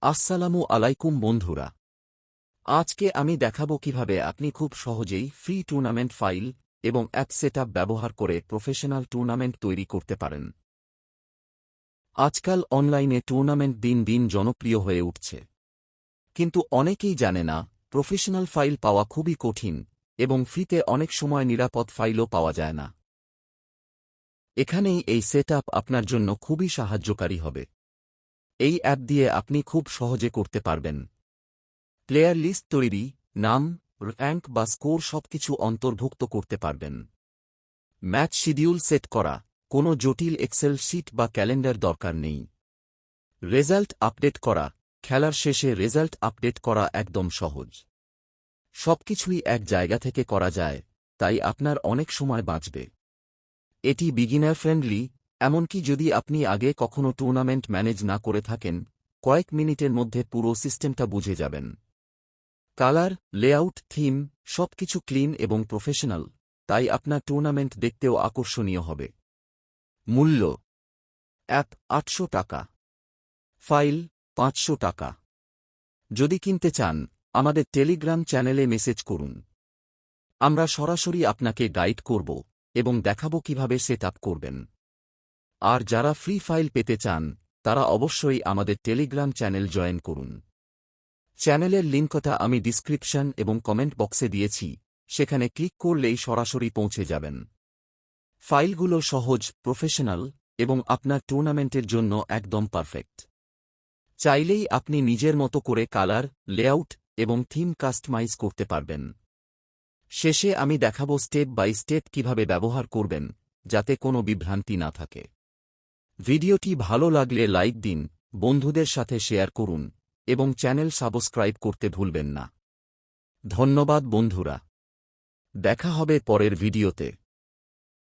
আসসালামু আলাইকুম বন্ধুরা। আজকে আমি দেখাবো কিভাবে আপনি খুব সহজেই ফ্রি টুর্নামেন্ট ফাইল এবং অ্যাপ সেটআপ ব্যবহার করে প্রফেশনাল টুর্নামেন্ট তৈরি করতে পারেন। আজকাল অনলাইনে টুর্নামেন্ট দিন দিন জনপ্রিয় হয়ে উঠছে, কিন্তু অনেকেই জানে না প্রফেশনাল ফাইল পাওয়া খুবই কঠিন এবং ফ্রিতে অনেক সময় নিরাপদ ফাইলও পাওয়া যায় না। এখানেই এই সেটআপ আপনার জন্য খুবই সাহায্যকারী হবে। এই অ্যাপ দিয়ে আপনি খুব সহজে করতে পারবেন প্লেয়ার লিস্ট তৈরি, নাম, র্যাঙ্ক বা স্কোর সবকিছু অন্তর্ভুক্ত করতে পারবেন। ম্যাচ শিডিউল সেট করা, কোনো জটিল এক্সেল শিট বা ক্যালেন্ডার দরকার নেই। রেজাল্ট আপডেট করা, খেলার শেষে রেজাল্ট আপডেট করা একদম সহজ। সবকিছুই এক জায়গা থেকে করা যায়, তাই আপনার অনেক সময় বাঁচবে। এটি বিগিনার ফ্রেন্ডলি, এমনকি যদি আপনি আগে কখনো টুর্নামেন্ট ম্যানেজ না করে থাকেন, কয়েক মিনিটের মধ্যে পুরো সিস্টেমটা বুঝে যাবেন। কালার, লেআউট, থিম সবকিছু ক্লিন এবং প্রফেশনাল, তাই আপনার টুর্নামেন্ট দেখতেও আকর্ষণীয় হবে। মূল্য: অ্যাপ ৮০০ টাকা, ফাইল ৫০০ টাকা। যদি কিনতে চান, আমাদের টেলিগ্রাম চ্যানেলে মেসেজ করুন। আমরা সরাসরি আপনাকে গাইড করব এবং দেখাবো কিভাবে সেটআপ করবেন। আর যারা ফ্রি ফাইল পেতে চান, তারা অবশ্যই আমাদের টেলিগ্রাম চ্যানেল জয়েন করুন। চ্যানেলের লিঙ্কটা আমি ডিসক্রিপশন এবং কমেন্ট বক্সে দিয়েছি, সেখানে ক্লিক করলেই সরাসরি পৌঁছে যাবেন। ফাইলগুলো সহজ, প্রফেশনাল এবং আপনার টুর্নামেন্টের জন্য একদম পারফেক্ট। চাইলেই আপনি নিজের মতো করে কালার, লেআউট এবং থিম কাস্টমাইজ করতে পারবেন। শেষে আমি দেখাবো স্টেপ বাই স্টেপ কিভাবে ব্যবহার করবেন, যাতে কোনো বিভ্রান্তি না থাকে। ভিডিওটি ভালো লাগলে লাইক দিন, বন্ধুদের সাথে শেয়ার করুন এবং চ্যানেল সাবস্ক্রাইব করতে ভুলবেন না। ধন্যবাদ বন্ধুরা। দেখা হবে পরের ভিডিওতে।